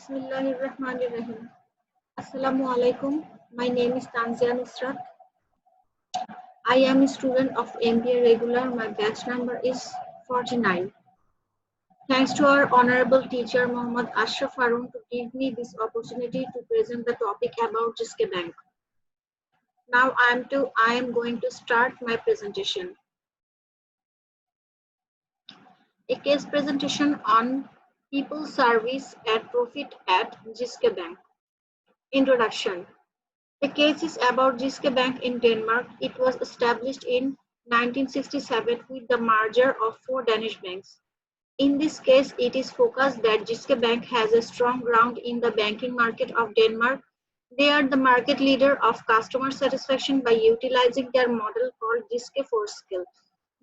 Bismillahirrahmanirrahim. Assalamu alaikum. My name is Tanzia Nusrat. I am a student of MBA regular. My batch number is 49. Thanks to our honorable teacher Muhammad Ashraf Harun to give me this opportunity to present the topic about Jiske Bank. Now I am going to start my presentation. A case presentation on people service at profit at Jiske Bank. Introduction. The case is about Jyske Bank in Denmark. It was established in 1967 with the merger of four Danish banks. In this case, it is focused that Jyske Bank has a strong ground in the banking market of Denmark. They are the market leader of customer satisfaction by utilizing their model called Jyske for Skill.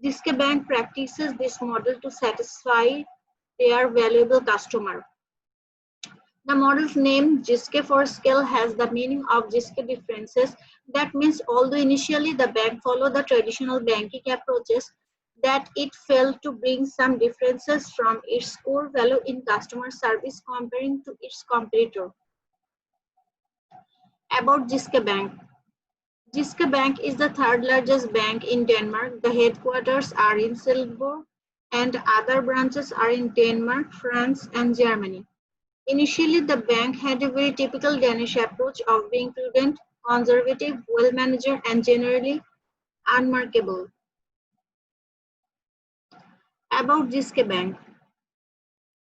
Jyske Bank practices this model to satisfy their valuable customer. The model's name Jyske for Skill has the meaning of Jyske differences. That means although initially the bank followed the traditional banking approaches, that it failed to bring some differences from its core value in customer service comparing to its competitor. About Jyske Bank. Jyske Bank is the third largest bank in Denmark. The headquarters are in Silkeborg and other branches are in Denmark, France and Germany. Initially, the bank had a very typical Danish approach of being prudent, conservative, well-managed, and generally unmarketable. About Jyske Bank.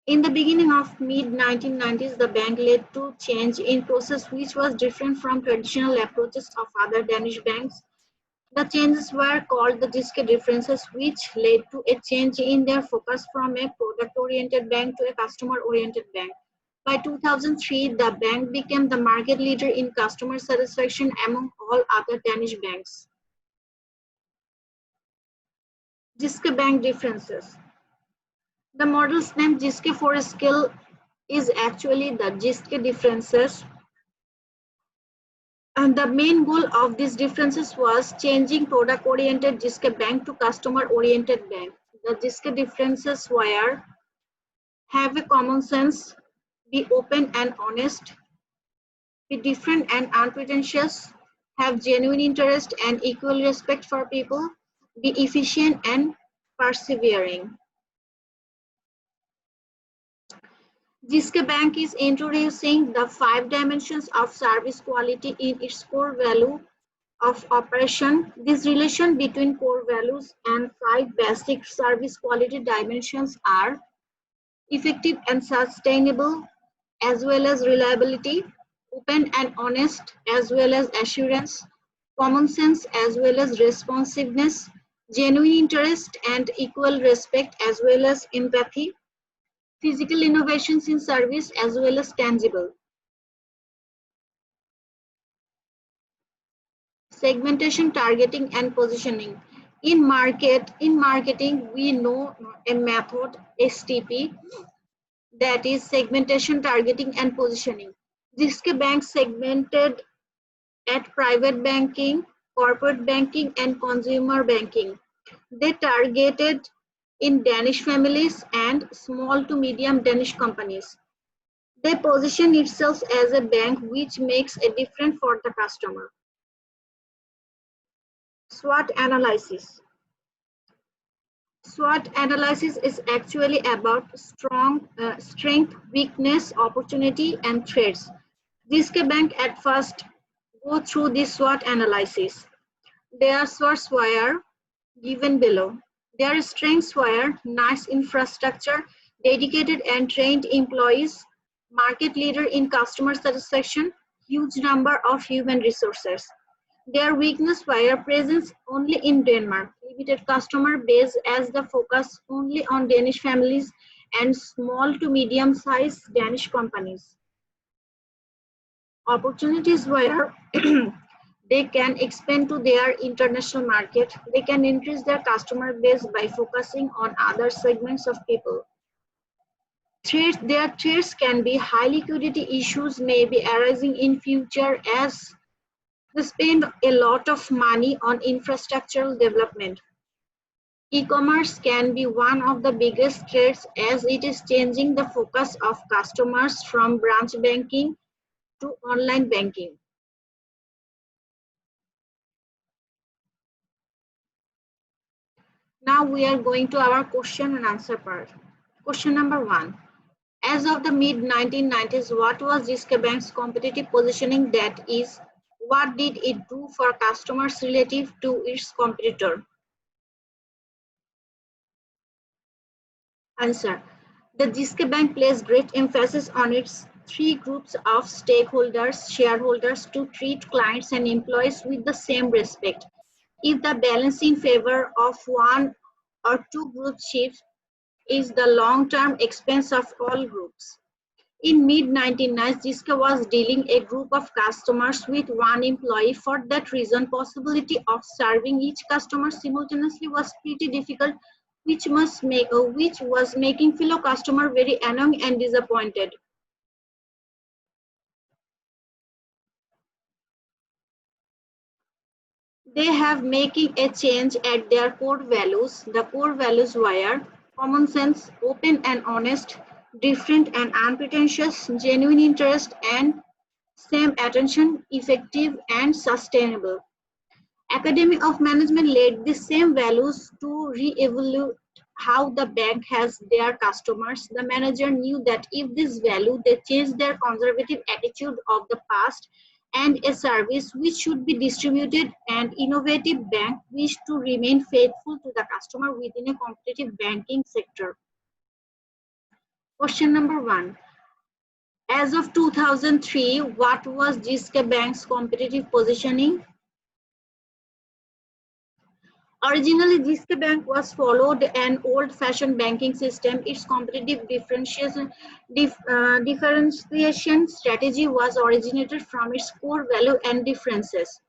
In the beginning of mid-1990s, the bank led to change in process which was different from traditional approaches of other Danish banks. The changes were called the Jyske differences, which led to a change in their focus from a product-oriented bank to a customer-oriented bank. By 2003, the bank became the market leader in customer satisfaction among all other Danish banks. Jyske Bank differences. The model's name Jyske for Skill is actually the Jyske differences. And the main goal of these differences was changing product-oriented Jyske Bank to customer-oriented bank. The Jyske differences were have a common sense, be open and honest, be different and unpretentious, have genuine interest and equal respect for people, be efficient and persevering. Jyske Bank is introducing the 5 dimensions of service quality in its core value of operation. This relation between core values and 5 basic service quality dimensions are effective and sustainable, as well as reliability, open and honest, as well as assurance, common sense, as well as responsiveness, genuine interest and equal respect, as well as empathy, physical innovations in service, as well as tangible. Segmentation, targeting, and positioning. In marketing, we know a method, STP, that is segmentation, targeting, and positioning. Jyske Bank segmented at private banking, corporate banking, and consumer banking. They targeted in Danish families and small to medium Danish companies. They position itself as a bank which makes a difference for the customer. SWOT analysis. SWOT analysis is actually about strength, weakness, opportunity, and threats. Jyske Bank at first go through this SWOT analysis. Their SWOTs were given below. Their strengths were nice infrastructure, dedicated and trained employees, market leader in customer satisfaction, huge number of human resources. Their weakness were presence only in Denmark, limited customer base as the focus only on Danish families and small to medium-sized Danish companies. Opportunities were they can expand to their international market. They can increase their customer base by focusing on other segments of people. Their threats can be high liquidity issues may be arising in future as they spend a lot of money on infrastructural development. E-commerce can be one of the biggest threats as it is changing the focus of customers from branch banking to online banking. Now we are going to our question and answer part. Question number 1. As of the mid-1990s, what was Jyske Bank's competitive positioning? That is, what did it do for customers relative to its competitor? Answer. The Jyske Bank placed great emphasis on its three groups of stakeholders, shareholders, to treat clients and employees with the same respect. If the balance in favor of one or two groups shifts, is the long-term expense of all groups. In mid-1990s, Jyske was dealing a group of customers with one employee. For that reason, possibility of serving each customer simultaneously was pretty difficult, which was making fellow customer very annoying and disappointed. They have making a change at their core values. The core values were common sense, open and honest, different and unpretentious, genuine interest, and same attention, effective and sustainable. Academy of Management laid the same values to re-evaluate how the bank has their customers. The manager knew that if this value, they change their conservative attitude of the past and a service which should be distributed and innovative bank wished to remain faithful to the customer within a competitive banking sector. Question number 1. As of 2003, what was Jyske Bank's competitive positioning? Originally, Jyske Bank was followed an old-fashioned banking system. Its competitive differentiation strategy was originated from its core value and differences.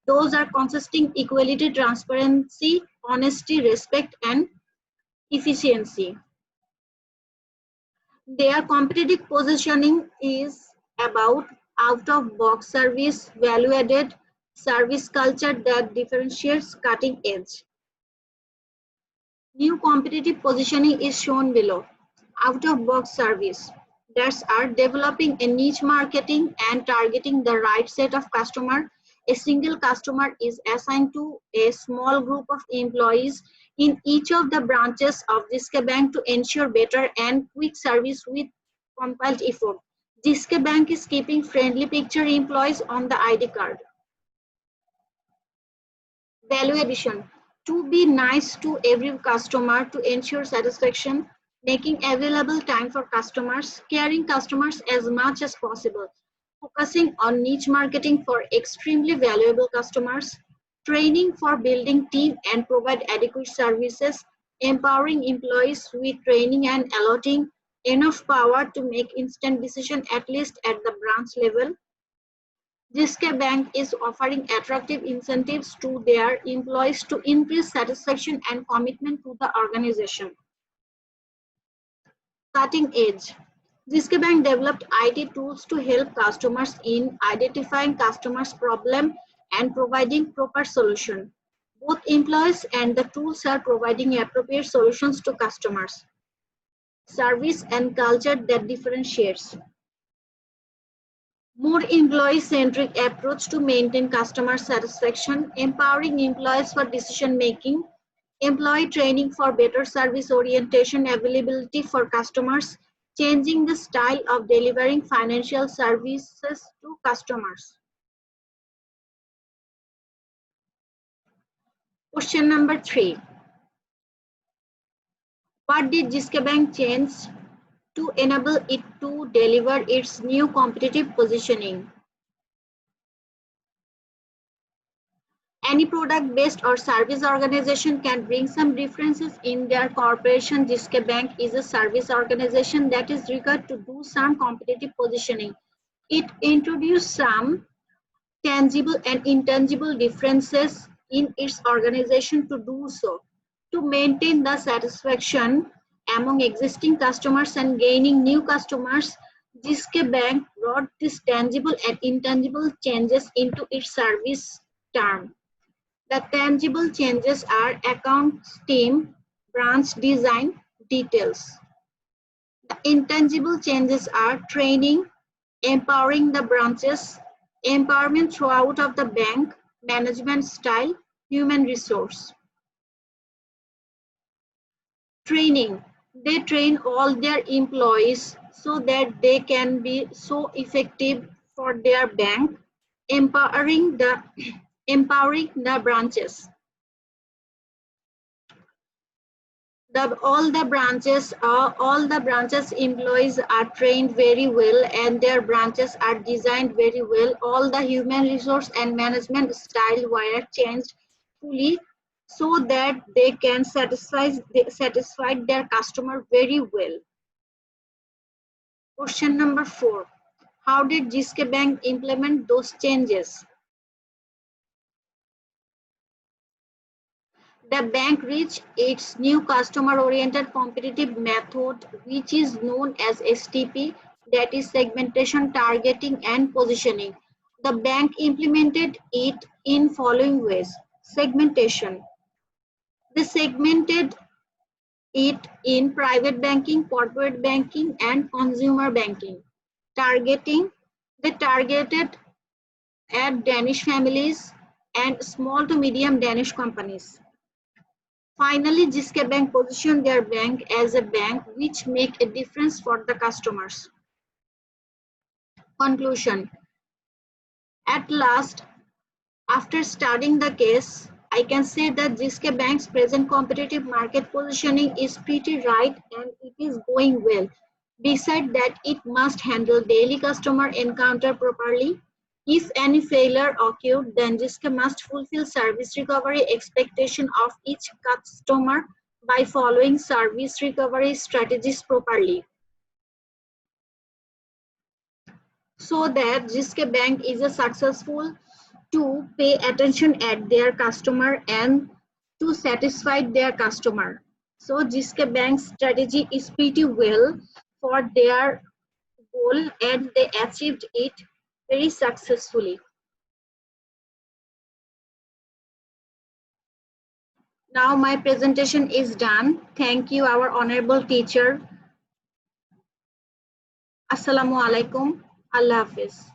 Those are consisting equality, transparency, honesty, respect, and efficiency. Their competitive positioning is about out-of-box service, value-added service culture that differentiates cutting edge. New competitive positioning is shown below. Out-of-box service. That's are developing a niche marketing and targeting the right set of customer. A single customer is assigned to a small group of employees in each of the branches of Jyske Bank to ensure better and quick service with compiled effort. Jyske Bank is keeping friendly picture employees on the ID card. Value addition. To be nice to every customer to ensure satisfaction, making available time for customers, caring customers as much as possible, focusing on niche marketing for extremely valuable customers, training for building team and provide adequate services, empowering employees with training and allotting enough power to make instant decision at least at the branch level. Jyske Bank is offering attractive incentives to their employees to increase satisfaction and commitment to the organization. Cutting edge. Jyske Bank developed IT tools to help customers in identifying customers' problem and providing proper solution. Both employees and the tools are providing appropriate solutions to customers. Service and culture that differentiates. More employee-centric approach to maintain customer satisfaction, empowering employees for decision-making, employee training for better service orientation, availability for customers, changing the style of delivering financial services to customers. Question number 3. What did Jyske Bank change to enable it to deliver its new competitive positioning? Any product-based or service organization can bring some differences in their corporation. Jyske Bank is a service organization that is required to do some competitive positioning. It introduced some tangible and intangible differences in its organization to do so. To maintain the satisfaction among existing customers and gaining new customers, Jyske Bank brought these tangible and intangible changes into its service term. The tangible changes are accounts team, branch design, details. The intangible changes are training, empowering the branches, empowerment throughout of the bank, management style, human resource. Training. They train all their employees so that they can be so effective for their bank, empowering the branches. All the branches employees are trained very well and their branches are designed very well. All the human resource and management style were changed fully so that they can satisfy their customer very well. Question number 4. How did GSK Bank implement those changes? The bank reached its new customer-oriented competitive method, which is known as STP, that is segmentation, targeting, and positioning. The bank implemented it in following ways. Segmentation. They segmented it in private banking, corporate banking, and consumer banking. Targeting. They targeted at Danish families and small to medium Danish companies. Finally, GSK Bank positioned their bank as a bank which make a difference for the customers. Conclusion. At last, after studying the case, I can say that GSK Bank's present competitive market positioning is pretty right and it is going well. Besides that, it must handle daily customer encounter properly. If any failure occurred, then GSK must fulfill service recovery expectation of each customer by following service recovery strategies properly. So that GSK Bank is a successful to pay attention at their customer and to satisfy their customer. So GSK Bank's strategy is pretty well for their goal and they achieved it very successfully. Now my presentation is done. Thank you, our honorable teacher. Assalamu alaikum. Allah Hafiz.